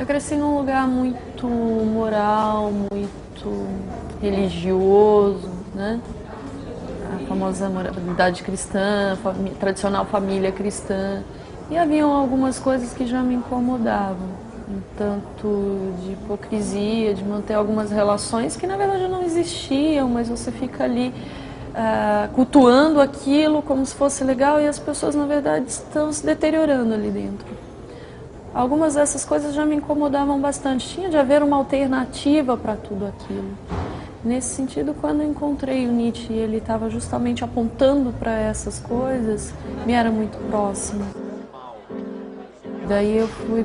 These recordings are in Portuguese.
cresci num lugar muito moral, muito religioso, né? A famosa moralidade cristã, tradicional família cristã. E haviam algumas coisas que já me incomodavam. Um tanto de hipocrisia, de manter algumas relações que na verdade não existiam, mas você fica ali cultuando aquilo como se fosse legal e as pessoas na verdade estão se deteriorando ali dentro. Algumas dessas coisas já me incomodavam bastante. Tinha de haver uma alternativa para tudo aquilo. Nesse sentido, quando eu encontrei o Nietzsche e ele estava justamente apontando para essas coisas, me era muito próximo. Daí eu fui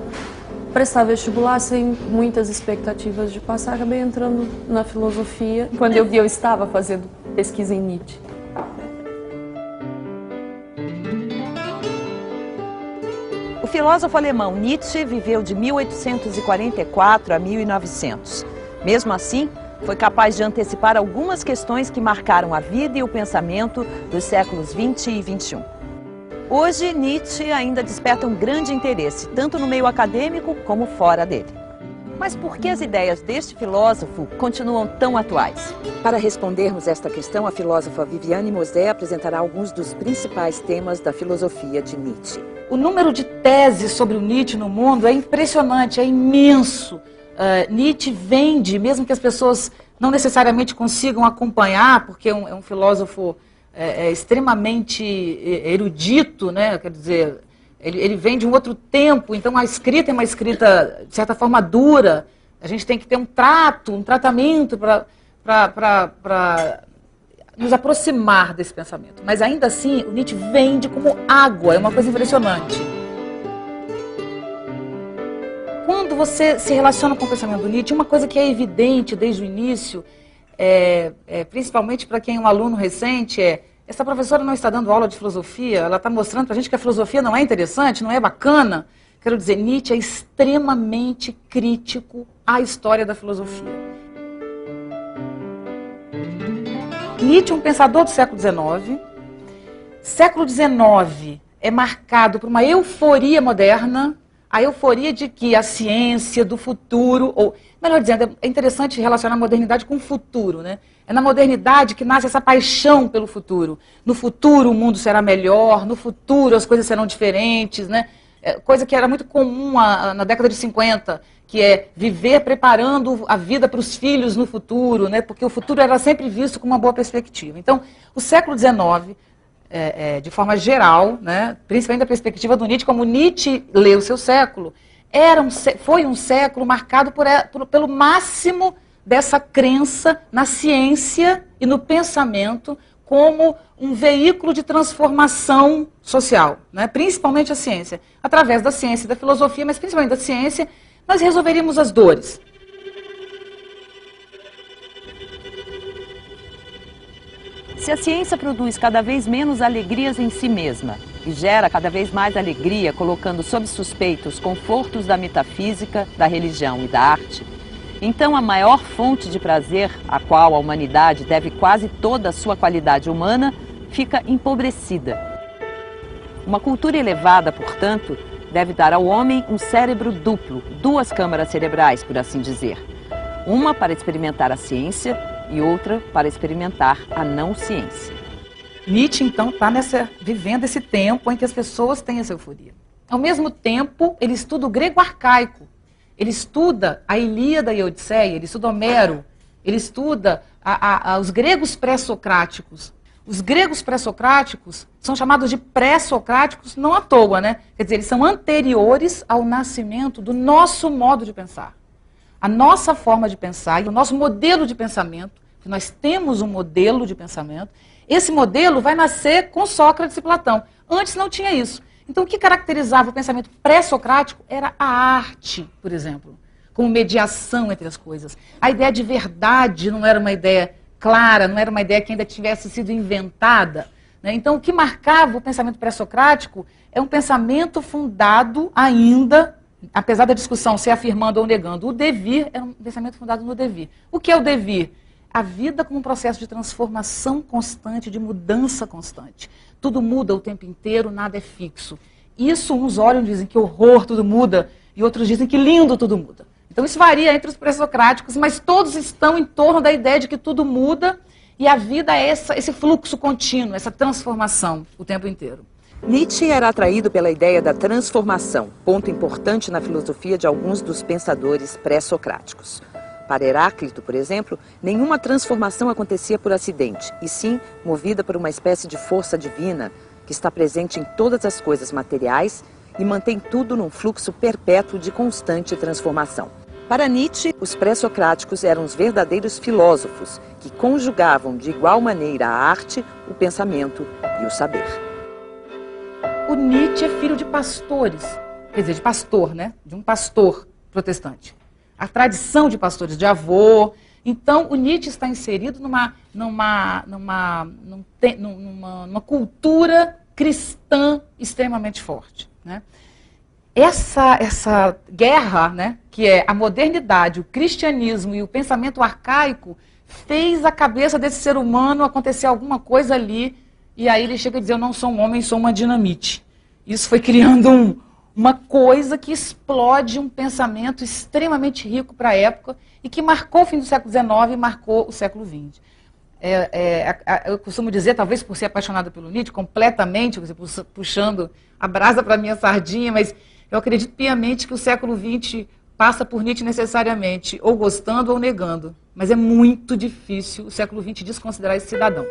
prestar vestibular sem muitas expectativas de passar, acabei entrando na filosofia. Quando eu vi, eu estava fazendo pesquisa em Nietzsche. O filósofo alemão Nietzsche viveu de 1844 a 1900. Mesmo assim, foi capaz de antecipar algumas questões que marcaram a vida e o pensamento dos séculos 20 e 21. Hoje, Nietzsche ainda desperta um grande interesse, tanto no meio acadêmico como fora dele. Mas por que as ideias deste filósofo continuam tão atuais? Para respondermos esta questão, a filósofa Viviane Mosé apresentará alguns dos principais temas da filosofia de Nietzsche. O número de teses sobre o Nietzsche no mundo é impressionante, é imenso. Nietzsche vende, mesmo que as pessoas não necessariamente consigam acompanhar, porque é um filósofo extremamente erudito, né? Quer dizer, ele vem de um outro tempo, então a escrita é uma escrita, de certa forma, dura. A gente tem que ter um tratamento para nos aproximar desse pensamento. Mas ainda assim, o Nietzsche vende como água, é uma coisa impressionante. Quando você se relaciona com o pensamento do Nietzsche, uma coisa que é evidente desde o início, principalmente para quem é um aluno recente, essa professora não está dando aula de filosofia, ela está mostrando para a gente que a filosofia não é interessante, não é bacana. Quero dizer, Nietzsche é extremamente crítico à história da filosofia. Nietzsche é um pensador do século XIX. Século XIX é marcado por uma euforia moderna, a euforia de que a ciência do futuro, ou melhor dizendo, é interessante relacionar a modernidade com o futuro, né? É na modernidade que nasce essa paixão pelo futuro. No futuro o mundo será melhor, no futuro as coisas serão diferentes, né? Coisa que era muito comum na década de 50, que é viver preparando a vida para os filhos no futuro, né? Porque o futuro era sempre visto com uma boa perspectiva. Então, o século XIX, de forma geral, né? Principalmente da perspectiva do Nietzsche, como Nietzsche leu o seu século, foi um século marcado pelo máximo dessa crença na ciência e no pensamento como um veículo de transformação social, né? Principalmente a ciência. Através da ciência e da filosofia, mas principalmente da ciência, nós resolveríamos as dores. Se a ciência produz cada vez menos alegrias em si mesma e gera cada vez mais alegria, colocando sob suspeita os confortos da metafísica, da religião e da arte, então a maior fonte de prazer, a qual a humanidade deve quase toda a sua qualidade humana, fica empobrecida. Uma cultura elevada, portanto, deve dar ao homem um cérebro duplo, duas câmaras cerebrais, por assim dizer. Uma para experimentar a ciência e outra para experimentar a não ciência. Nietzsche, então, está vivendo esse tempo em que as pessoas têm essa euforia. Ao mesmo tempo, ele estuda o grego arcaico. Ele estuda a Ilíada e a Odisseia, ele estuda Homero, ele estuda os gregos pré-socráticos. Os gregos pré-socráticos são chamados de pré-socráticos não à toa, né? Quer dizer, eles são anteriores ao nascimento do nosso modo de pensar. A nossa forma de pensar e o nosso modelo de pensamento, que nós temos um modelo de pensamento, esse modelo vai nascer com Sócrates e Platão. Antes não tinha isso. Então, o que caracterizava o pensamento pré-socrático era a arte, por exemplo, como mediação entre as coisas. A ideia de verdade não era uma ideia clara, não era uma ideia que ainda tivesse sido inventada, né? Então, o que marcava o pensamento pré-socrático é um pensamento fundado ainda, apesar da discussão ser afirmando ou negando, o devir era um pensamento fundado no devir. O que é o devir? A vida como um processo de transformação constante, de mudança constante. Tudo muda o tempo inteiro, nada é fixo. Isso uns olham e dizem que horror, tudo muda. e outros dizem que lindo, tudo muda. Então isso varia entre os pré-socráticos, mas todos estão em torno da ideia de que tudo muda e a vida é esse fluxo contínuo, essa transformação o tempo inteiro. Nietzsche era atraído pela ideia da transformação, ponto importante na filosofia de alguns dos pensadores pré-socráticos. Para Heráclito, por exemplo, nenhuma transformação acontecia por acidente, e sim movida por uma espécie de força divina que está presente em todas as coisas materiais e mantém tudo num fluxo perpétuo de constante transformação. Para Nietzsche, os pré-socráticos eram os verdadeiros filósofos que conjugavam de igual maneira a arte, o pensamento e o saber. O Nietzsche é filho de pastores, quer dizer, de pastor, né? De um pastor protestante. A tradição de pastores, de avô. Então, o Nietzsche está inserido numa cultura cristã extremamente forte, né? Essa guerra, né, que é a modernidade, o cristianismo e o pensamento arcaico, fez a cabeça desse ser humano acontecer alguma coisa ali, e aí ele chega a dizer, eu não sou um homem, sou uma dinamite. Isso foi criando uma coisa que explode um pensamento extremamente rico para a época e que marcou o fim do século XIX e marcou o século XX. Eu costumo dizer, talvez por ser apaixonada pelo Nietzsche, completamente, puxando a brasa para a minha sardinha, mas eu acredito piamente que o século XX passa por Nietzsche necessariamente, ou gostando ou negando. Mas é muito difícil o século XX desconsiderar esse cidadão.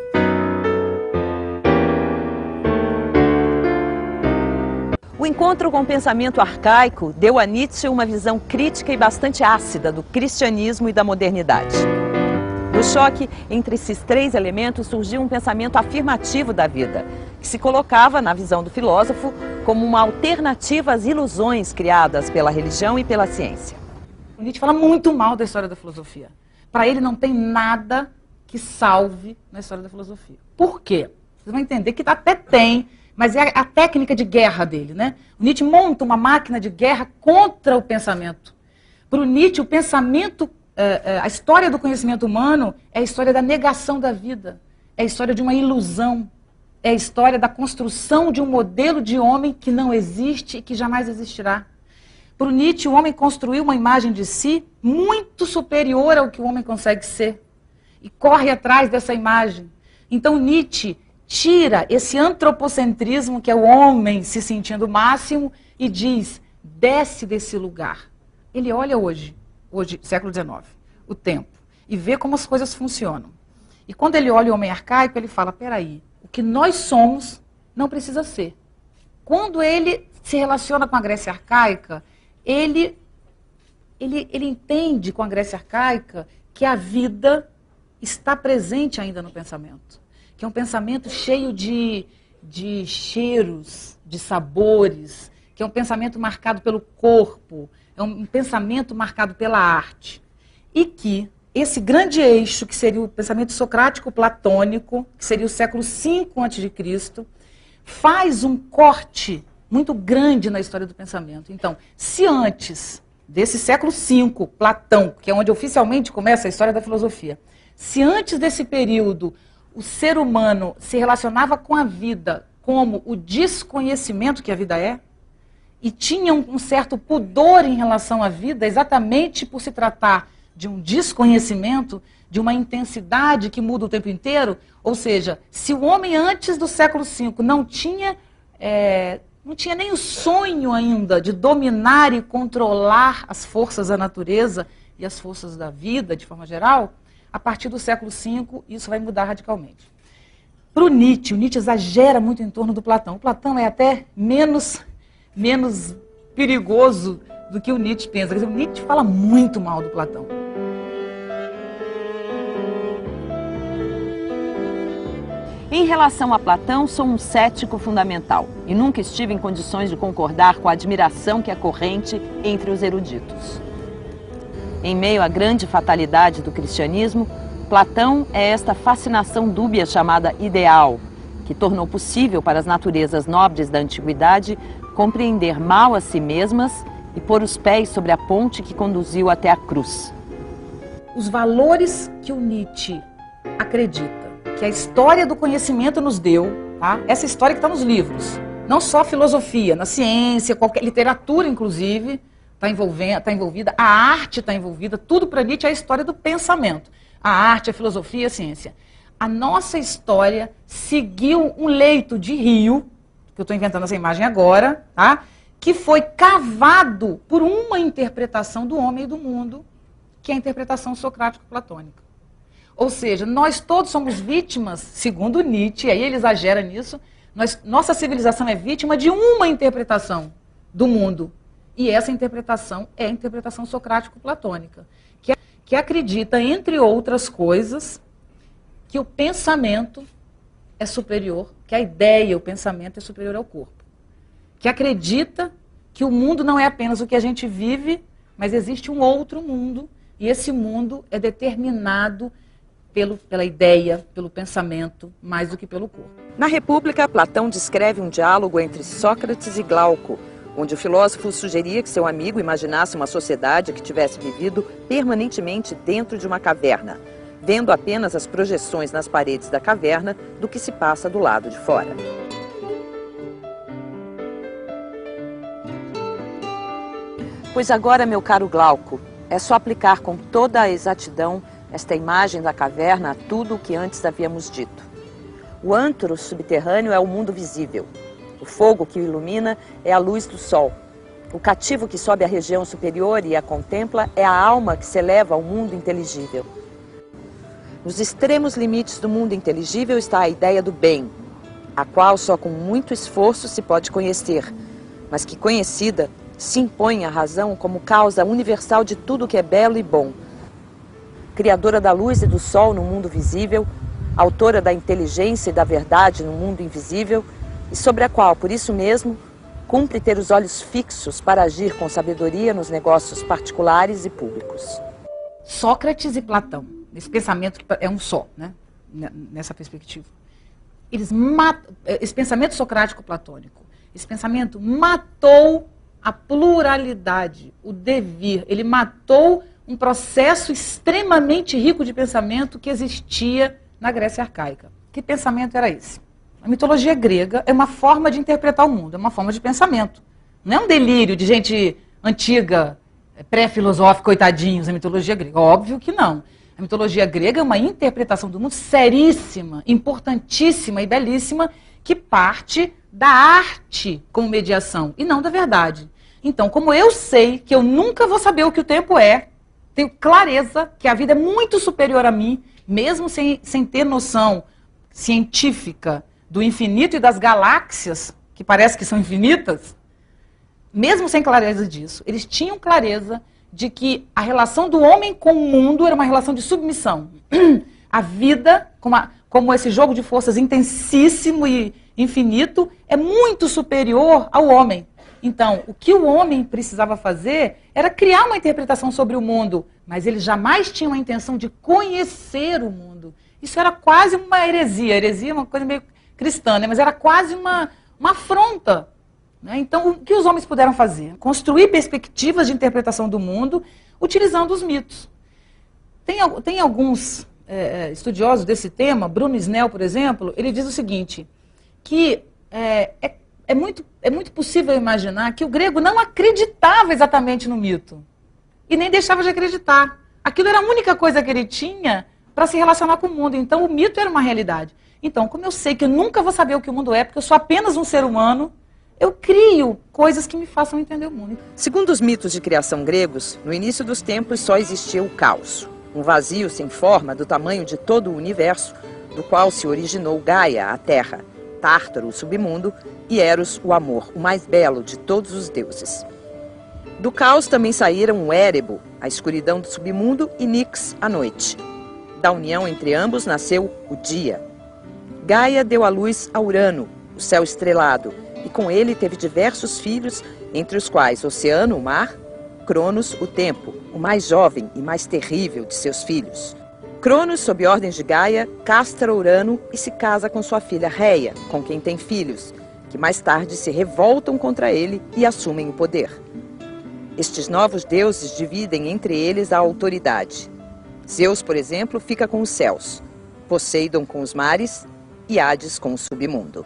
O encontro com o pensamento arcaico deu a Nietzsche uma visão crítica e bastante ácida do cristianismo e da modernidade. Do choque entre esses três elementos surgiu um pensamento afirmativo da vida, que se colocava, na visão do filósofo, como uma alternativa às ilusões criadas pela religião e pela ciência. O Nietzsche fala muito mal da história da filosofia. Para ele não tem nada que salve na história da filosofia. Por quê? Vocês vão entender que até tem, mas é a técnica de guerra dele, né? O Nietzsche monta uma máquina de guerra contra o pensamento. Para o Nietzsche, o pensamento, a história do conhecimento humano é a história da negação da vida, é a história de uma ilusão, é a história da construção de um modelo de homem que não existe e que jamais existirá. Para o Nietzsche, o homem construiu uma imagem de si muito superior ao que o homem consegue ser e corre atrás dessa imagem. Então Nietzsche tira esse antropocentrismo, que é o homem se sentindo o máximo, e diz, desce desse lugar. Ele olha hoje, século XIX, o tempo, e vê como as coisas funcionam. E quando ele olha o homem arcaico, ele fala, peraí, o que nós somos não precisa ser. Quando ele se relaciona com a Grécia arcaica, ele entende com a Grécia arcaica que a vida está presente ainda no pensamento. Que é um pensamento cheio de cheiros, de sabores, que é um pensamento marcado pelo corpo, é um pensamento marcado pela arte. E que esse grande eixo, que seria o pensamento socrático-platônico, que seria o século V a.C., faz um corte muito grande na história do pensamento. Então, se antes desse século V, Platão, que é onde oficialmente começa a história da filosofia, se antes desse período o ser humano se relacionava com a vida como o desconhecimento que a vida é, e tinha um certo pudor em relação à vida, exatamente por se tratar de um desconhecimento, de uma intensidade que muda o tempo inteiro. Ou seja, se o homem antes do século V não tinha nem o sonho ainda de dominar e controlar as forças da natureza e as forças da vida, de forma geral, a partir do século V isso vai mudar radicalmente. Para o Nietzsche exagera muito em torno do Platão. O Platão é até menos perigoso do que o Nietzsche pensa. Quer dizer, o Nietzsche fala muito mal do Platão. Em relação a Platão, sou um cético fundamental e nunca estive em condições de concordar com a admiração que é corrente entre os eruditos. Em meio à grande fatalidade do cristianismo, Platão é esta fascinação dúbia chamada ideal, que tornou possível para as naturezas nobres da antiguidade compreender mal a si mesmas e pôr os pés sobre a ponte que conduziu até a cruz. Os valores que o Nietzsche acredita que a história do conhecimento nos deu, tá? Essa história que está nos livros, não só filosofia, na ciência, qualquer literatura inclusive, está envolvida, a arte está envolvida, tudo para Nietzsche é a história do pensamento. A arte, a filosofia, a ciência. A nossa história seguiu um leito de rio, que eu estou inventando essa imagem agora, tá? Que foi cavado por uma interpretação do homem e do mundo, que é a interpretação socrático-platônica. Ou seja, nós todos somos vítimas, segundo Nietzsche, aí ele exagera nisso, nossa civilização é vítima de uma interpretação do mundo. E essa interpretação é a interpretação socrático-platônica, que acredita, entre outras coisas, que o pensamento é superior, que a ideia, o pensamento é superior ao corpo. Que acredita que o mundo não é apenas o que a gente vive, mas existe um outro mundo, e esse mundo é determinado pela ideia, pelo pensamento, mais do que pelo corpo. Na República, Platão descreve um diálogo entre Sócrates e Glauco, onde o filósofo sugeria que seu amigo imaginasse uma sociedade que tivesse vivido permanentemente dentro de uma caverna, vendo apenas as projeções nas paredes da caverna do que se passa do lado de fora. Pois agora, meu caro Glauco, é só aplicar com toda a exatidão esta imagem da caverna a tudo o que antes havíamos dito. O antro subterrâneo é o mundo visível. O fogo que o ilumina é a luz do sol. O cativo que sobe à região superior e a contempla é a alma que se eleva ao mundo inteligível. Nos extremos limites do mundo inteligível está a ideia do bem, a qual só com muito esforço se pode conhecer, mas que, conhecida, se impõe à razão como causa universal de tudo que é belo e bom. Criadora da luz e do sol no mundo visível, autora da inteligência e da verdade no mundo invisível, e sobre a qual, por isso mesmo, cumpre ter os olhos fixos para agir com sabedoria nos negócios particulares e públicos. Sócrates e Platão, esse pensamento que é um só, né? Nessa perspectiva. Esse pensamento socrático-platônico, esse pensamento matou a pluralidade, o devir, ele matou um processo extremamente rico de pensamento que existia na Grécia arcaica. Que pensamento era esse? A mitologia grega é uma forma de interpretar o mundo, é uma forma de pensamento. Não é um delírio de gente antiga, pré-filosófica, coitadinhos, a mitologia grega. Óbvio que não. A mitologia grega é uma interpretação do mundo seríssima, importantíssima e belíssima, que parte da arte como mediação e não da verdade. Então, como eu sei que eu nunca vou saber o que o tempo é, tenho clareza que a vida é muito superior a mim, mesmo sem ter noção científica do infinito e das galáxias, que parece que são infinitas, mesmo sem clareza disso, eles tinham clareza de que a relação do homem com o mundo era uma relação de submissão. A vida, como esse jogo de forças intensíssimo e infinito, é muito superior ao homem. Então, o que o homem precisava fazer era criar uma interpretação sobre o mundo, mas eles jamais tinham a intenção de conhecer o mundo. Isso era quase uma heresia. Heresia é uma coisa meio cristã, né? Mas era quase uma afronta. Né? Então, o que os homens puderam fazer? Construir perspectivas de interpretação do mundo utilizando os mitos. Tem alguns estudiosos desse tema, Bruno Snell, por exemplo, ele diz o seguinte, que é muito possível imaginar que o grego não acreditava exatamente no mito. E nem deixava de acreditar. Aquilo era a única coisa que ele tinha para se relacionar com o mundo. Então, o mito era uma realidade. Então, como eu sei que eu nunca vou saber o que o mundo é, porque eu sou apenas um ser humano, eu crio coisas que me façam entender o mundo. Segundo os mitos de criação gregos, no início dos tempos só existia o caos. Um vazio sem forma do tamanho de todo o universo, do qual se originou Gaia, a Terra, Tártaro, o submundo, e Eros, o amor, o mais belo de todos os deuses. Do caos também saíram o Érebo, a escuridão do submundo, e Nix, a noite. Da união entre ambos nasceu o dia. Gaia deu à luz a Urano, o céu estrelado, e com ele teve diversos filhos, entre os quais Oceano, o mar, Cronos, o tempo, o mais jovem e mais terrível de seus filhos. Cronos, sob ordens de Gaia, castra Urano e se casa com sua filha Reia, com quem tem filhos, que mais tarde se revoltam contra ele e assumem o poder. Estes novos deuses dividem entre eles a autoridade. Zeus, por exemplo, fica com os céus, Poseidon com os mares e Hades com o submundo.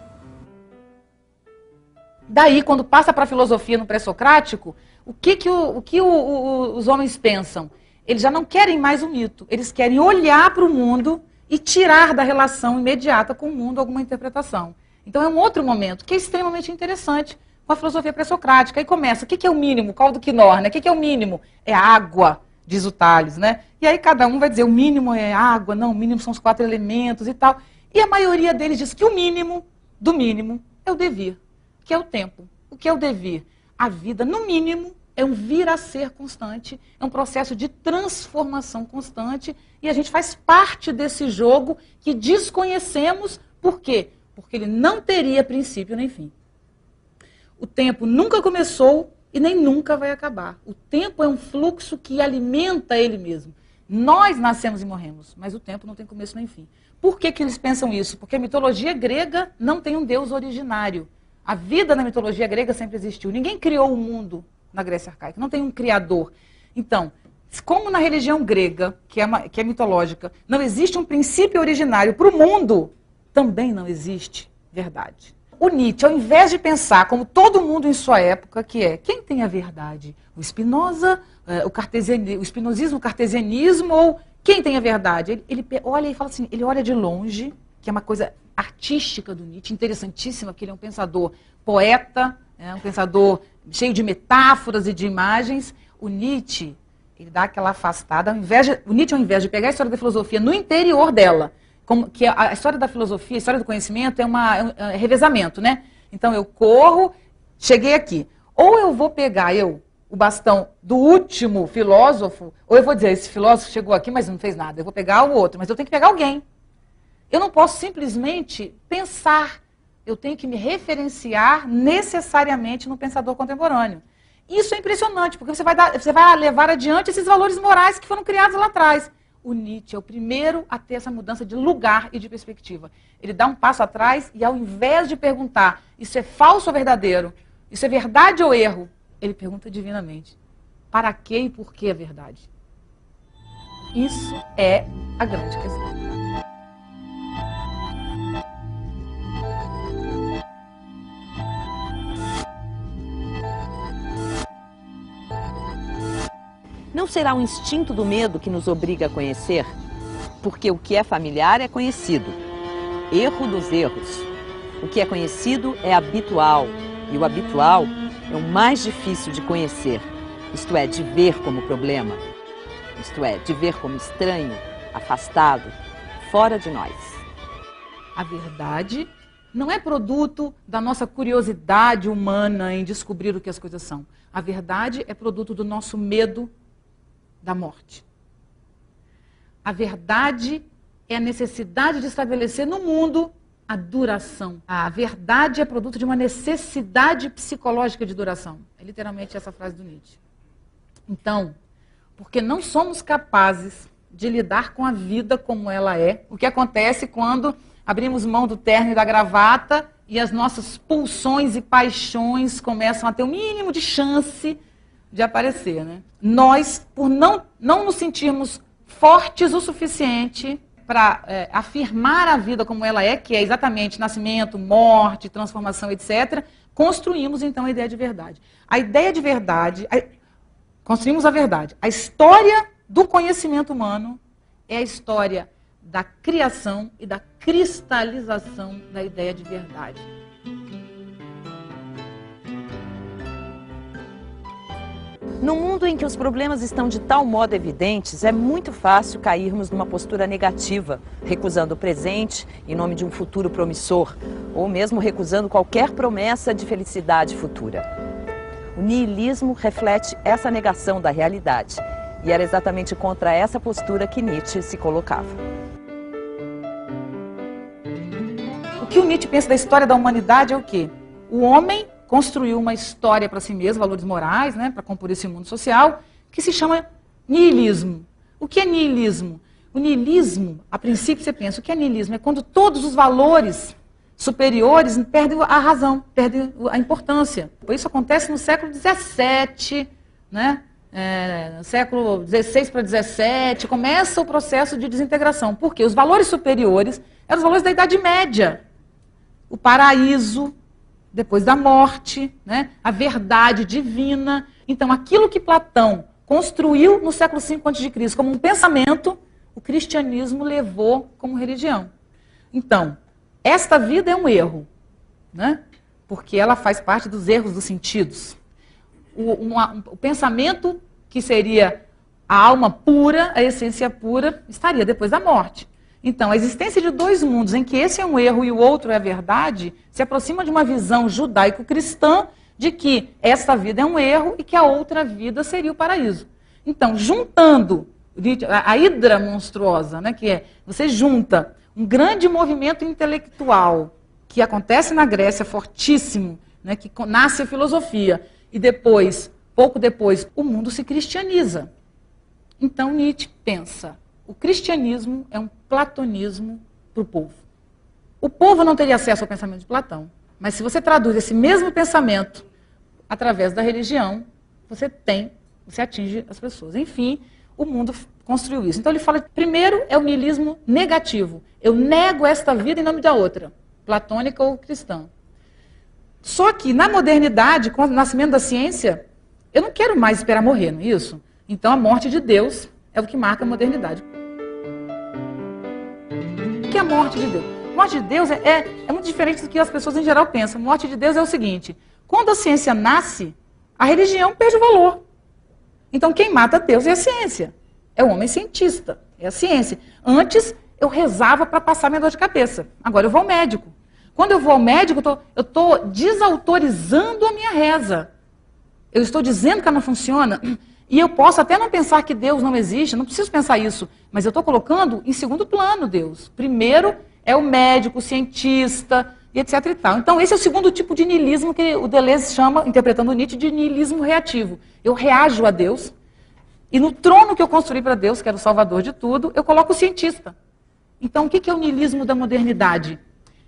Daí, quando passa para a filosofia no pré-socrático, o que os homens pensam? Eles já não querem mais o mito, eles querem olhar para o mundo e tirar da relação imediata com o mundo alguma interpretação. Então é um outro momento que é extremamente interessante com a filosofia pré-socrática. Aí começa, o que é o mínimo? Qual do Quinor, né? O que é o mínimo? É água, diz o Tales, né? E aí cada um vai dizer, o mínimo é água, não, o mínimo são os 4 elementos e tal. E a maioria deles diz que o mínimo do mínimo é o devir, que é o tempo. O que é o devir? A vida, no mínimo, é um vir a ser constante, é um processo de transformação constante, e a gente faz parte desse jogo que desconhecemos. Por quê? Porque ele não teria princípio nem fim. O tempo nunca começou e nem nunca vai acabar. O tempo é um fluxo que alimenta ele mesmo. Nós nascemos e morremos, mas o tempo não tem começo nem fim. Por que eles pensam isso? Porque a mitologia grega não tem um deus originário. A vida na mitologia grega sempre existiu. Ninguém criou o mundo na Grécia arcaica, não tem um criador. Então, como na religião grega, que é mitológica, não existe um princípio originário para o mundo, também não existe verdade. O Nietzsche, ao invés de pensar como todo mundo em sua época, que é quem tem a verdade? O Spinoza, o espinosismo, o cartesianismo, ou quem tem a verdade? Ele olha e fala assim, ele olha de longe, que é uma coisa artística do Nietzsche, interessantíssima, porque ele é um pensador poeta, um pensador cheio de metáforas e de imagens. O Nietzsche, ele dá aquela afastada, o Nietzsche, ao invés de pegar a história da filosofia no interior dela, que a história da filosofia, a história do conhecimento é um revezamento, né? Então eu corro, cheguei aqui. Ou eu vou pegar o bastão do último filósofo, ou eu vou dizer, esse filósofo chegou aqui, mas não fez nada. Eu vou pegar o outro, mas eu tenho que pegar alguém. Eu não posso simplesmente pensar. Eu tenho que me referenciar necessariamente no pensador contemporâneo. Isso é impressionante, porque você vai levar adiante esses valores morais que foram criados lá atrás. O Nietzsche é o primeiro a ter essa mudança de lugar e de perspectiva. Ele dá um passo atrás e, ao invés de perguntar isso é falso ou verdadeiro, isso é verdade ou erro, ele pergunta divinamente, para que e por que a verdade? Isso é a grande questão. Não será o instinto do medo que nos obriga a conhecer? Porque o que é familiar é conhecido. Erro dos erros. O que é conhecido é habitual. E o habitual é o mais difícil de conhecer. Isto é, de ver como problema. Isto é, de ver como estranho, afastado, fora de nós. A verdade não é produto da nossa curiosidade humana em descobrir o que as coisas são. A verdade é produto do nosso medo da morte. A verdade é a necessidade de estabelecer no mundo a duração. A verdade é produto de uma necessidade psicológica de duração. É literalmente essa frase do Nietzsche. Então, porque não somos capazes de lidar com a vida como ela é, o que acontece quando abrimos mão do terno e da gravata e as nossas pulsões e paixões começam a ter o mínimo de chance de aparecer, né? Nós, por não nos sentirmos fortes o suficiente para afirmar a vida como ela é, que é exatamente nascimento, morte, transformação, etc., construímos então a ideia de verdade. A ideia de verdade, construímos a verdade. A história do conhecimento humano é a história da criação e da cristalização da ideia de verdade. No mundo em que os problemas estão de tal modo evidentes, é muito fácil cairmos numa postura negativa, recusando o presente em nome de um futuro promissor, ou mesmo recusando qualquer promessa de felicidade futura. O niilismo reflete essa negação da realidade, e era exatamente contra essa postura que Nietzsche se colocava. O que o Nietzsche pensa da história da humanidade é o quê? O homem construiu uma história para si mesmo, valores morais, né, para compor esse mundo social, que se chama niilismo. O que é niilismo? O niilismo, a princípio você pensa, o que é niilismo? É quando todos os valores superiores perdem a razão, perdem a importância. Isso acontece no século XVII, né? No século XVI para XVII, começa o processo de desintegração. Por quê? Os valores superiores eram os valores da Idade Média. O paraíso depois da morte, né? A verdade divina. Então, aquilo que Platão construiu no século V a.C. como um pensamento, o cristianismo levou como religião. Então, esta vida é um erro, né? Porque ela faz parte dos erros dos sentidos. O pensamento que seria a alma pura, a essência pura, estaria depois da morte. Então, a existência de dois mundos, em que esse é um erro e o outro é a verdade, se aproxima de uma visão judaico-cristã de que esta vida é um erro e que a outra vida seria o paraíso. Então, juntando a hidra monstruosa, né, que é, você junta um grande movimento intelectual que acontece na Grécia, fortíssimo, né, que nasce a filosofia, e depois, pouco depois, o mundo se cristianiza. Então, Nietzsche pensa, o cristianismo é um platonismo para o povo. O povo não teria acesso ao pensamento de Platão, mas se você traduz esse mesmo pensamento através da religião, você atinge as pessoas. Enfim, o mundo construiu isso. Então ele fala, primeiro é o niilismo negativo. Eu nego esta vida em nome da outra, platônica ou cristã. Só que na modernidade, com o nascimento da ciência, eu não quero mais esperar morrer, não é isso? Então a morte de Deus é o que marca a modernidade. O que é a morte de Deus? A morte de Deus é muito diferente do que as pessoas em geral pensam. A morte de Deus é o seguinte, quando a ciência nasce, a religião perde o valor. Então quem mata Deus é a ciência. É o homem cientista, é a ciência. Antes eu rezava para passar minha dor de cabeça. Agora eu vou ao médico. Quando eu vou ao médico, eu estou desautorizando a minha reza. Eu estou dizendo que ela não funciona. E eu posso até não pensar que Deus não existe, não preciso pensar isso. Mas eu estou colocando em segundo plano Deus. Primeiro é o médico, o cientista, e etc. e tal. Então esse é o segundo tipo de niilismo que o Deleuze chama, interpretando Nietzsche, de niilismo reativo. Eu reajo a Deus. E no trono que eu construí para Deus, que era o salvador de tudo, eu coloco o cientista. Então, o que é o niilismo da modernidade?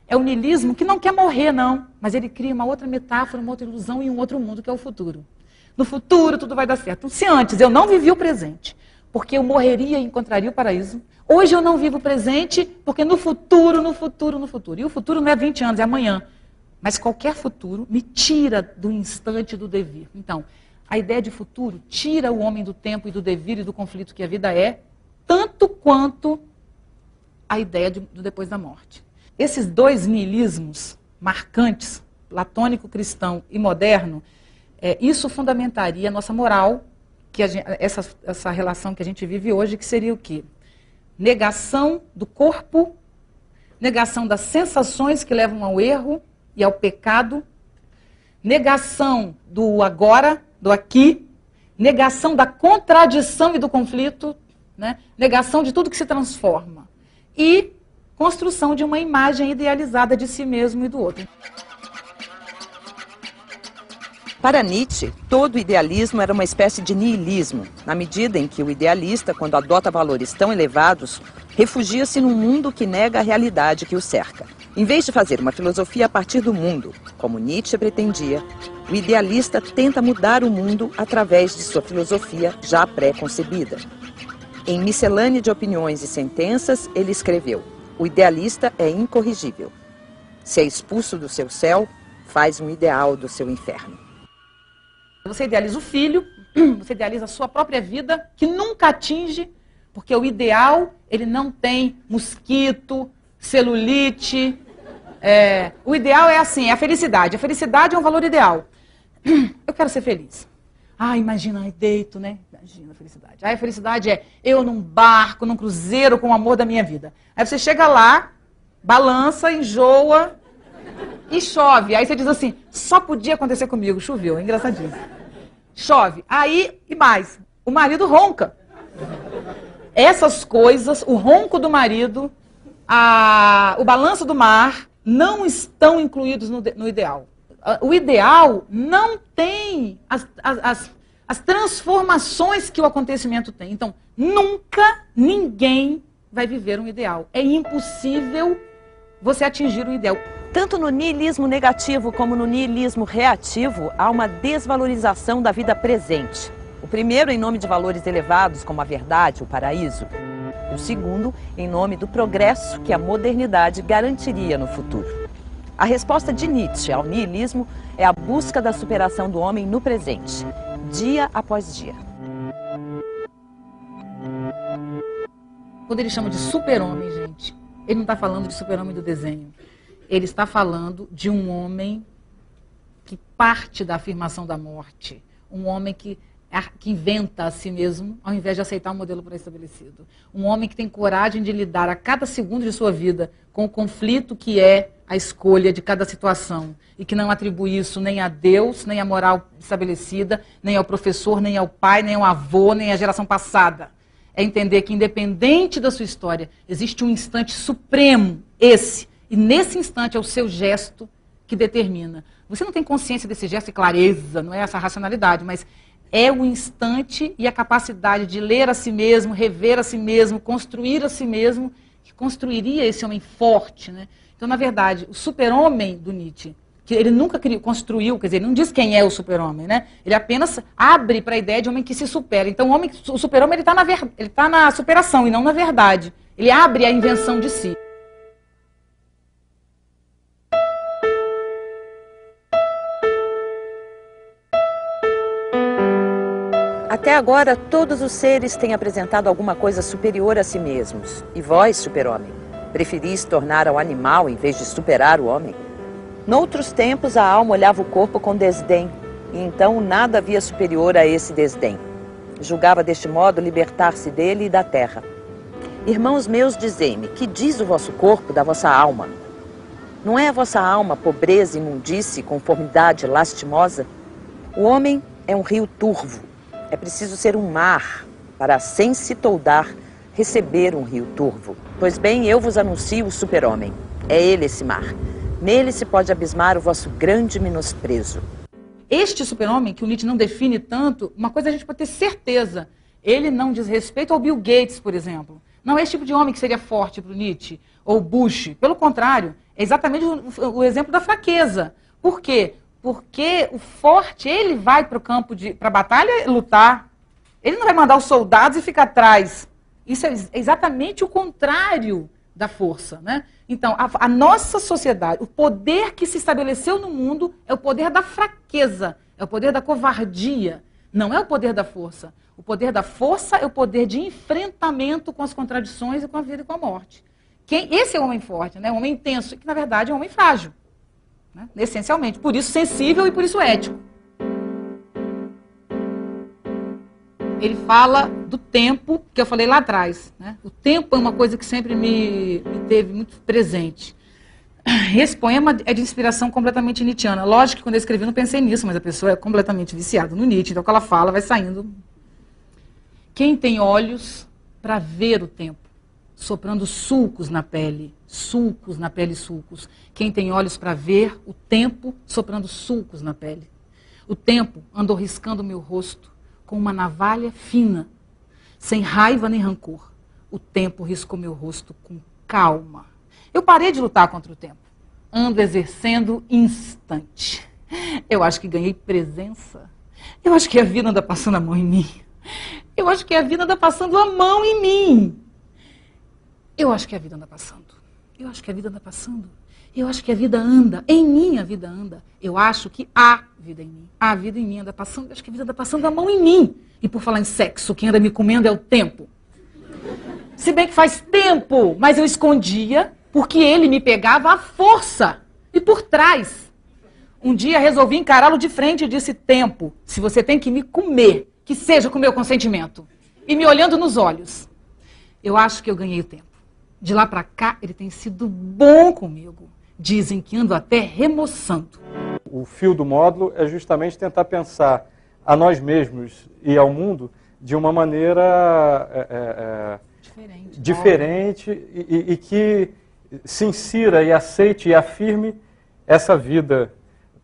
É o niilismo que não quer morrer, não, mas ele cria uma outra metáfora, uma outra ilusão e um outro mundo, que é o futuro. No futuro, tudo vai dar certo. Se antes eu não vivi o presente, porque eu morreria e encontraria o paraíso, hoje eu não vivo o presente, porque no futuro. E o futuro não é 20 anos, é amanhã. Mas qualquer futuro me tira do instante do devir. Então, a ideia de futuro tira o homem do tempo e do devir e do conflito que a vida é, tanto quanto a ideia do depois da morte. Esses dois niilismos marcantes, platônico, cristão e moderno, isso fundamentaria a nossa moral, que essa relação que a gente vive hoje, que seria o quê? Negação do corpo, negação das sensações que levam ao erro e ao pecado, negação do agora, do aqui, negação da contradição e do conflito, né? Negação de tudo que se transforma. E construção de uma imagem idealizada de si mesmo e do outro. Para Nietzsche, todo idealismo era uma espécie de niilismo, na medida em que o idealista, quando adota valores tão elevados, refugia-se num mundo que nega a realidade que o cerca. Em vez de fazer uma filosofia a partir do mundo, como Nietzsche pretendia, o idealista tenta mudar o mundo através de sua filosofia já pré-concebida. Em Miscelânea de Opiniões e Sentenças, ele escreveu: o idealista é incorrigível. Se é expulso do seu céu, faz um ideal do seu inferno. Você idealiza o filho, você idealiza a sua própria vida, que nunca atinge, porque o ideal, ele não tem mosquito, celulite. O ideal é assim, é a felicidade. A felicidade é um valor ideal. Eu quero ser feliz. Imagina, deito, né? Imagina a felicidade. A felicidade é eu num barco, num cruzeiro com o amor da minha vida. Aí você chega lá, balança, enjoa e chove. Aí você diz assim, só podia acontecer comigo, choveu, é engraçadinho. Chove. Aí, e mais, o marido ronca. Essas coisas, o ronco do marido, o balanço do mar, não estão incluídos no ideal. O ideal não tem as transformações que o acontecimento tem. Então, nunca ninguém vai viver um ideal. É impossível você atingir um ideal. Tanto no niilismo negativo como no niilismo reativo, há uma desvalorização da vida presente. O primeiro em nome de valores elevados, como a verdade, o paraíso. O segundo em nome do progresso que a modernidade garantiria no futuro. A resposta de Nietzsche ao niilismo é a busca da superação do homem no presente, dia após dia. Quando ele chama de super-homem, gente, ele não está falando de super-homem do desenho. Ele está falando de um homem que parte da afirmação da morte. Um homem que inventa a si mesmo, ao invés de aceitar um modelo pré-estabelecido. Um homem que tem coragem de lidar a cada segundo de sua vida com o conflito que é a escolha de cada situação. E que não atribui isso nem a Deus, nem à moral estabelecida, nem ao professor, nem ao pai, nem ao avô, nem à geração passada. É entender que, independente da sua história, existe um instante supremo, esse. E nesse instante é o seu gesto que determina. Você não tem consciência desse gesto e clareza, não é essa racionalidade, mas é o instante e a capacidade de ler a si mesmo, rever a si mesmo, construir a si mesmo, que construiria esse homem forte, né? Então, na verdade, o super-homem do Nietzsche, que ele nunca construiu, quer dizer, ele não diz quem é o super-homem, né? Ele apenas abre para a ideia de homem que se supera. Então, o super-homem ele tá na superação e não na verdade. Ele abre a invenção de si. Até agora, todos os seres têm apresentado alguma coisa superior a si mesmos. E vós, super-homem, preferis tornar ao animal em vez de superar o homem? Noutros tempos, a alma olhava o corpo com desdém, e então nada havia superior a esse desdém. Julgava deste modo libertar-se dele e da terra. Irmãos meus, dizei-me, que diz o vosso corpo da vossa alma? Não é a vossa alma pobreza, imundície, conformidade lastimosa? O homem é um rio turvo. É preciso ser um mar para, sem se toldar, receber um rio turvo. Pois bem, eu vos anuncio o super-homem. É ele esse mar. Nele se pode abismar o vosso grande menosprezo. Este super-homem, que o Nietzsche não define tanto, uma coisa a gente pode ter certeza. Ele não diz respeito ao Bill Gates, por exemplo. Não é esse tipo de homem que seria forte para o Nietzsche, ou Bush. Pelo contrário, é exatamente o exemplo da fraqueza. Por quê? Porque o forte, ele vai para o campo, para a batalha lutar. Ele não vai mandar os soldados e ficar atrás. Isso é exatamente o contrário da força, né? Então, a nossa sociedade, o poder que se estabeleceu no mundo é o poder da fraqueza, é o poder da covardia, não é o poder da força. O poder da força é o poder de enfrentamento com as contradições e com a vida e com a morte. Esse é o homem forte, né? O homem intenso, que na verdade é um homem frágil, né? Essencialmente. Por isso sensível e por isso ético. Ele fala do tempo, que eu falei lá atrás, né? O tempo é uma coisa que sempre me teve muito presente. Esse poema é de inspiração completamente nietzschiana. Lógico que quando eu escrevi não pensei nisso, mas a pessoa é completamente viciada no Nietzsche, então o que ela fala vai saindo. Quem tem olhos para ver o tempo, soprando sulcos na pele, sulcos na pele, sulcos. Quem tem olhos para ver o tempo, soprando sulcos na pele. O tempo andou riscando meu rosto com uma navalha fina, sem raiva nem rancor. O tempo riscou meu rosto com calma. Eu parei de lutar contra o tempo. Ando exercendo instante. Eu acho que ganhei presença. Eu acho que a vida anda passando a mão em mim. Eu acho que a vida anda passando a mão em mim. Eu acho que a vida anda passando. Eu acho que a vida anda passando. Eu acho que a vida anda. Em mim a vida anda. Eu acho que há vida em mim. A vida em mim anda passando. Eu acho que a vida anda passando a mão em mim. E por falar em sexo, quem anda me comendo é o tempo. Se bem que faz tempo, mas eu escondia porque ele me pegava à força e por trás. Um dia resolvi encará-lo de frente e disse: tempo, se você tem que me comer, que seja com meu consentimento. E me olhando nos olhos. Eu acho que eu ganhei o tempo. De lá pra cá, ele tem sido bom comigo. Dizem que ando até remoçando. O fio do módulo é justamente tentar pensar a nós mesmos e ao mundo de uma maneira diferente e que se insira e aceite e afirme essa vida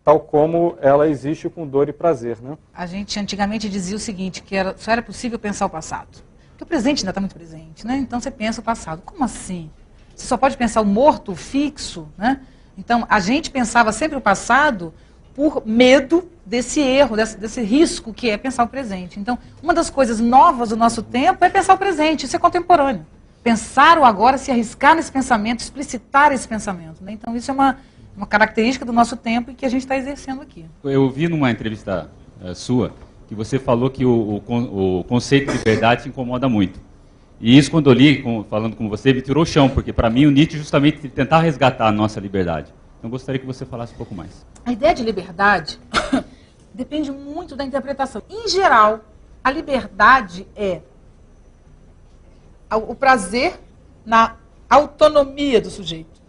tal como ela existe com dor e prazer, né? A gente antigamente dizia o seguinte, que só era possível pensar o passado. Porque o presente ainda está muito presente, né? Então você pensa o passado. Como assim? Você só pode pensar o morto, o fixo, né? Então a gente pensava sempre o passado por medo desse erro, desse risco que é pensar o presente. Então, uma das coisas novas do nosso tempo é pensar o presente, isso é contemporâneo. Pensar o agora, se arriscar nesse pensamento, explicitar esse pensamento, né? Então isso é uma característica do nosso tempo e que a gente está exercendo aqui. Eu vi numa entrevista sua que você falou que o conceito de liberdade te incomoda muito. E isso, quando eu li, falando com você, me tirou o chão, porque para mim o Nietzsche justamente tentar resgatar a nossa liberdade. Então gostaria que você falasse um pouco mais. A ideia de liberdade depende muito da interpretação. Em geral, a liberdade é o prazer na autonomia do sujeito.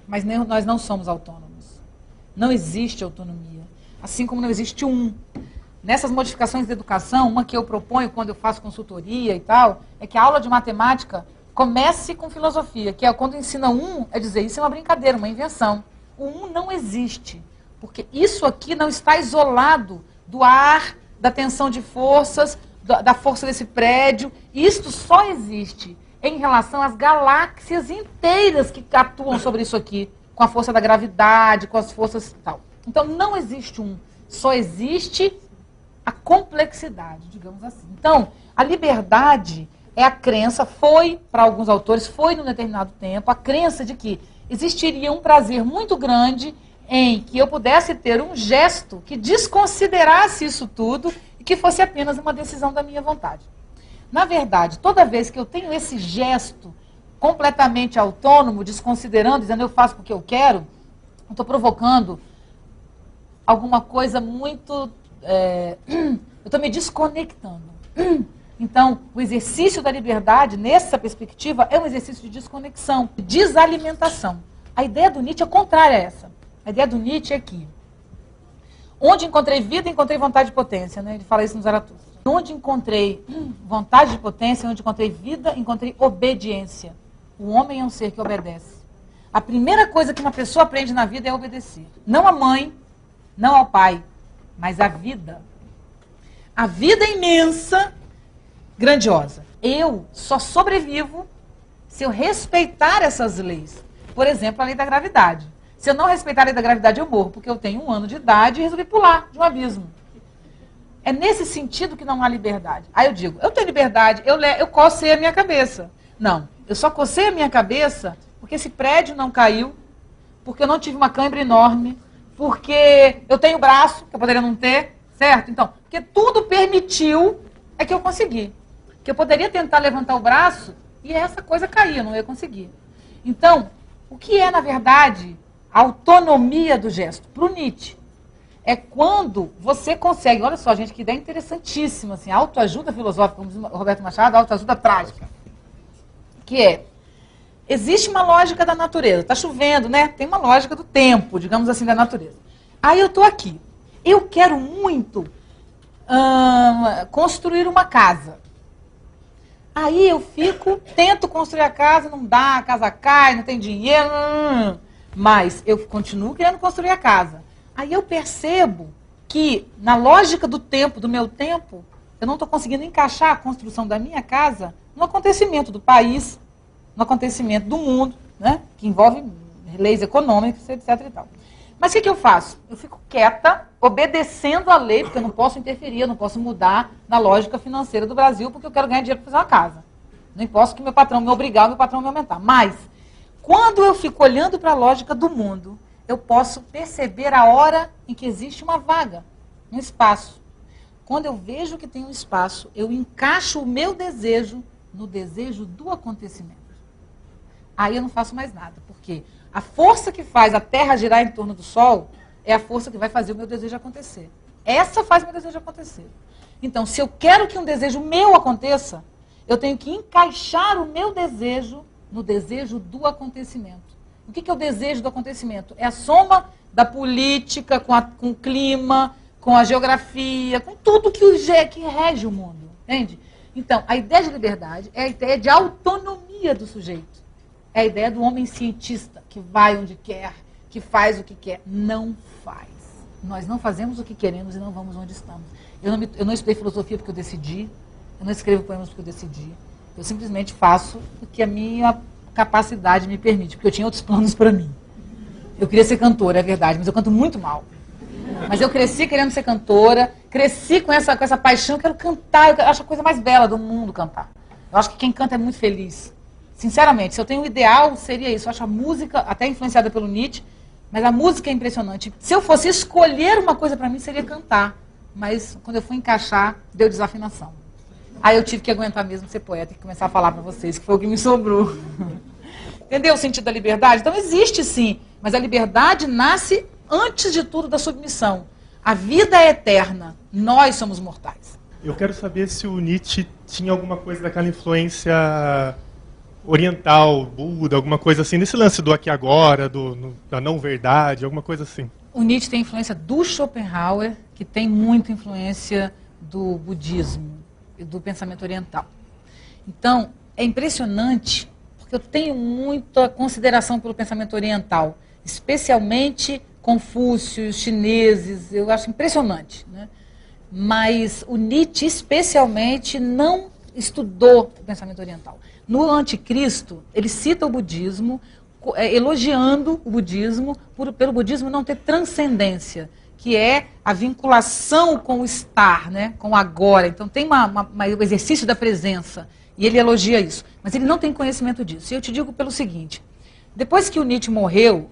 Mas nós não somos autônomos. Não existe autonomia. Assim como não existe Nessas modificações da educação, uma que eu proponho quando eu faço consultoria e tal, é que a aula de matemática comece com filosofia, que é quando ensina é dizer, isso é uma brincadeira, uma invenção. O não existe, porque isso aqui não está isolado do ar, da tensão de forças, da força desse prédio. Isto só existe em relação às galáxias inteiras que atuam sobre isso aqui, com a força da gravidade, com as forças e tal. Então não existe só existe a complexidade, digamos assim. Então, a liberdade é a crença, para alguns autores, foi num determinado tempo, a crença de que existiria um prazer muito grande em que eu pudesse ter um gesto que desconsiderasse isso tudo e que fosse apenas uma decisão da minha vontade. Na verdade, toda vez que eu tenho esse gesto completamente autônomo, desconsiderando, dizendo eu faço porque eu quero, eu estou provocando alguma coisa muito... eu estou me desconectando. Então, o exercício da liberdade, nessa perspectiva, é um exercício de desconexão, de desalimentação. A ideia do Nietzsche é contrária a essa. A ideia do Nietzsche é que onde encontrei vida, encontrei vontade de potência. Né? Ele fala isso no Zaratustra. Onde encontrei vontade de potência, onde encontrei vida, encontrei obediência. O homem é um ser que obedece. A primeira coisa que uma pessoa aprende na vida é obedecer. Não à mãe, não ao pai, mas à vida. A vida é imensa, grandiosa. Eu só sobrevivo se eu respeitar essas leis. Por exemplo, a lei da gravidade. Se eu não respeitar a lei da gravidade, eu morro, porque eu tenho 1 ano de idade e resolvi pular de um abismo. É nesse sentido que não há liberdade. Aí eu digo, eu tenho liberdade, eu cocei a minha cabeça. Não, eu só cocei a minha cabeça porque esse prédio não caiu, porque eu não tive uma cãibra enorme, porque eu tenho braço, que eu poderia não ter, certo? Então, porque tudo permitiu é que eu consegui. Que eu poderia tentar levantar o braço e essa coisa caía, não ia conseguir. Então, o que é, na verdade, a autonomia do gesto? Para o Nietzsche, é quando você consegue, olha só, gente, que ideia interessantíssima, assim, autoajuda filosófica, como diz o Roberto Machado, autoajuda trágica, que é, existe uma lógica da natureza, está chovendo, né? Tem uma lógica do tempo, digamos assim, da natureza. Aí eu estou aqui, eu quero muito construir uma casa. Aí eu tento construir a casa, não dá, a casa cai, não tem dinheiro, mas eu continuo querendo construir a casa. Aí eu percebo que, na lógica do tempo, do meu tempo, eu não estou conseguindo encaixar a construção da minha casa no acontecimento do país, no acontecimento do mundo, né, que envolve leis econômicas, etc. e tal. Mas o que eu faço? Eu fico quieta, obedecendo a lei, porque eu não posso interferir, eu não posso mudar na lógica financeira do Brasil, porque eu quero ganhar dinheiro para fazer uma casa. Nem posso que meu patrão me obrigar, meu patrão me aumentar. Mas, quando eu fico olhando para a lógica do mundo, eu posso perceber a hora em que existe uma vaga, um espaço. Quando eu vejo que tem um espaço, eu encaixo o meu desejo no desejo do acontecimento. Aí eu não faço mais nada, porque a força que faz a Terra girar em torno do Sol é a força que vai fazer o meu desejo acontecer. Essa faz o meu desejo acontecer. Então, se eu quero que um desejo meu aconteça, eu tenho que encaixar o meu desejo no desejo do acontecimento. O que é o desejo do acontecimento? É a soma da política com o clima, com a geografia, com tudo que rege o mundo. Entende? Então, a ideia de liberdade é a ideia de autonomia do sujeito. É a ideia do homem cientista, que vai onde quer, que faz o que quer. Não faz. Nós não fazemos o que queremos e não vamos onde estamos. Eu não estudei filosofia porque eu decidi, eu não escrevo poemas porque eu decidi. Eu simplesmente faço o que a minha capacidade me permite, porque eu tinha outros planos para mim. Eu queria ser cantora, é verdade, mas eu canto muito mal. Mas eu cresci querendo ser cantora, cresci com essa paixão, eu quero cantar, eu acho a coisa mais bela do mundo cantar. Eu acho que quem canta é muito feliz. Sinceramente, se eu tenho um ideal, seria isso. Eu acho a música, até influenciada pelo Nietzsche, Mas a música é impressionante. Se eu fosse escolher uma coisa para mim, seria cantar. Mas quando eu fui encaixar, deu desafinação. Aí eu tive que aguentar mesmo ser poeta e começar a falar para vocês, que foi o que me sobrou. Entendeu o sentido da liberdade? Então existe sim, mas a liberdade nasce antes de tudo da submissão. A vida é eterna, nós somos mortais. Eu quero saber se o Nietzsche tinha alguma coisa daquela influência oriental, Buda, alguma coisa assim, nesse lance do aqui e agora, da não verdade, alguma coisa assim. O Nietzsche tem influência do Schopenhauer, que tem muita influência do budismo e do pensamento oriental. Então, é impressionante, porque eu tenho muita consideração pelo pensamento oriental, especialmente Confúcio, os chineses, eu acho impressionante, né? Mas o Nietzsche, especialmente, não estudou o pensamento oriental. No Anticristo, ele cita o budismo, elogiando o budismo, pelo budismo não ter transcendência, que é a vinculação com o estar, né, com o agora. Então tem um exercício da presença, e ele elogia isso. Mas ele não tem conhecimento disso. E eu te digo pelo seguinte, depois que o Nietzsche morreu,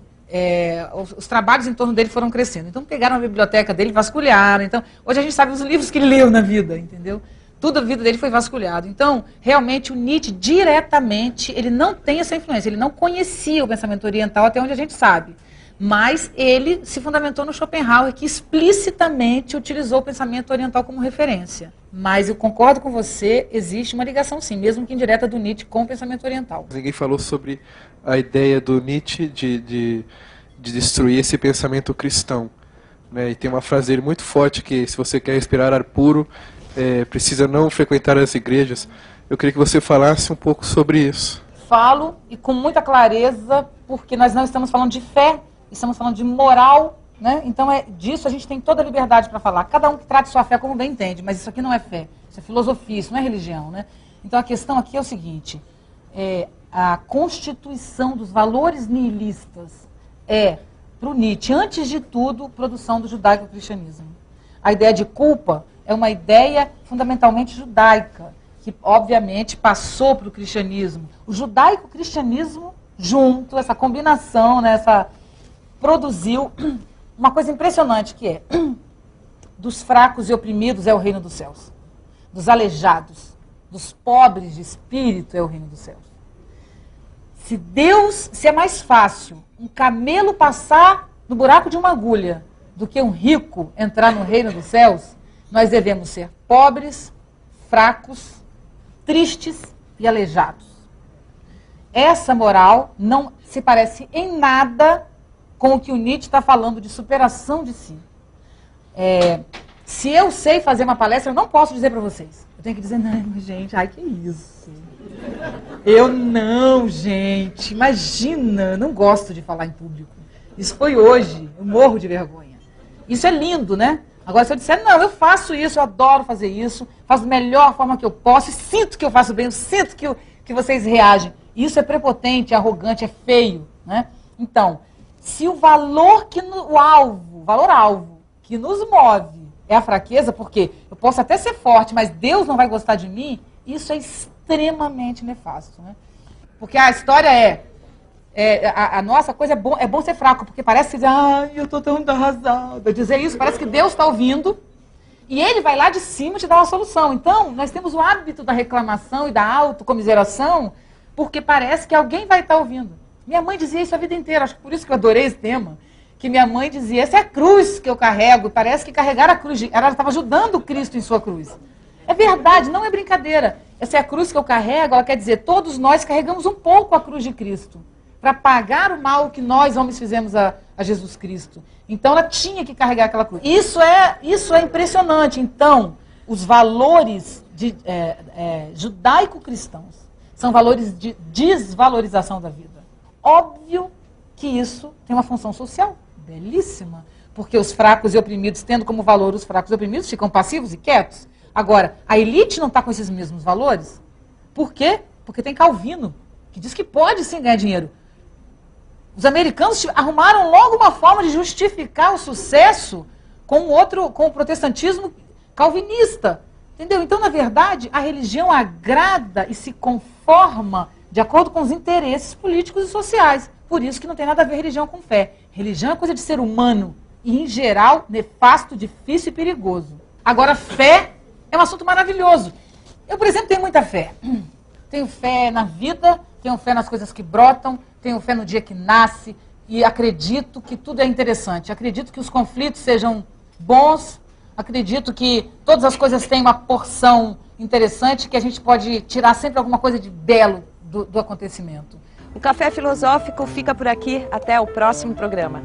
os trabalhos em torno dele foram crescendo. Então pegaram a biblioteca dele, vasculharam. Então, hoje a gente sabe os livros que ele leu na vida, entendeu? Tudo a vida dele foi vasculhado. Então, realmente, o Nietzsche, diretamente, ele não tem essa influência. Ele não conhecia o pensamento oriental, até onde a gente sabe. Mas ele se fundamentou no Schopenhauer, que explicitamente utilizou o pensamento oriental como referência. Mas eu concordo com você, existe uma ligação sim, mesmo que indireta, do Nietzsche com o pensamento oriental. Ninguém falou sobre a ideia do Nietzsche de destruir esse pensamento cristão, né? E tem uma frase dele muito forte que, se você quer respirar ar puro, precisa não frequentar as igrejas. Eu queria que você falasse um pouco sobre isso. Falo, e com muita clareza, porque nós não estamos falando de fé, estamos falando de moral, né? Então disso a gente tem toda a liberdade para falar. Cada um que trate sua fé como bem entende, mas isso aqui não é fé, isso é filosofia, isso não é religião, né? Então a questão aqui é o seguinte, a constituição dos valores nihilistas para o Nietzsche, antes de tudo, produção do judaico-cristianismo. A ideia de culpa é uma ideia fundamentalmente judaica, que obviamente passou para o cristianismo. O judaico-cristianismo junto, essa combinação, né, produziu uma coisa impressionante, que é dos fracos e oprimidos é o reino dos céus, dos aleijados, dos pobres de espírito é o reino dos céus. Se é mais fácil um camelo passar no buraco de uma agulha do que um rico entrar no reino dos céus, nós devemos ser pobres, fracos, tristes e aleijados. Essa moral não se parece em nada com o que o Nietzsche está falando de superação de si. Se eu sei fazer uma palestra, eu não posso dizer para vocês. Eu tenho que dizer, não, gente, ai, que isso. Eu não, gente, imagina, não gosto de falar em público. Isso foi hoje, eu morro de vergonha. Isso é lindo, né? Agora, se eu disser, não, eu faço isso, eu adoro fazer isso, faço da melhor forma que eu posso, e sinto que eu faço bem, eu sinto que vocês reagem. Isso é prepotente, é arrogante, é feio, né? Então, se o valor alvo que nos move é a fraqueza, porque eu posso até ser forte, mas Deus não vai gostar de mim, isso é extremamente nefasto, né? Porque a história a nossa coisa é bom ser fraco, porque parece que eu estou tão arrasada. Dizer isso, parece que Deus está ouvindo e Ele vai lá de cima te dar uma solução. Então, nós temos o hábito da reclamação e da autocomiseração, porque parece que alguém vai estar ouvindo. Minha mãe dizia isso a vida inteira, acho que por isso que eu adorei esse tema, que minha mãe dizia, essa é a cruz que eu carrego, parece que carregar a cruz, ela estava ajudando Cristo em sua cruz. É verdade, não é brincadeira. Essa é a cruz que eu carrego, ela quer dizer, todos nós carregamos um pouco a cruz de Cristo, para pagar o mal que nós, homens, fizemos a Jesus Cristo. Então, ela tinha que carregar aquela cruz. Isso é impressionante. Então, os valores judaico-cristãos são valores de desvalorização da vida. Óbvio que isso tem uma função social belíssima, porque os fracos e oprimidos, tendo como valor os fracos e oprimidos, ficam passivos e quietos. Agora, a elite não está com esses mesmos valores? Por quê? Porque tem Calvino, que diz que pode sim ganhar dinheiro. Os americanos arrumaram logo uma forma de justificar o sucesso com o protestantismo calvinista. Entendeu? Então, na verdade, a religião agrada e se conforma de acordo com os interesses políticos e sociais. Por isso que não tem nada a ver religião com fé. Religião é coisa de ser humano e, em geral, nefasto, difícil e perigoso. Agora, fé é um assunto maravilhoso. Eu, por exemplo, tenho muita fé. Tenho fé na vida, tenho fé nas coisas que brotam, tenho fé no dia que nasce e acredito que tudo é interessante. Acredito que os conflitos sejam bons, acredito que todas as coisas têm uma porção interessante, que a gente pode tirar sempre alguma coisa de belo do acontecimento. O Café Filosófico fica por aqui. Até o próximo programa.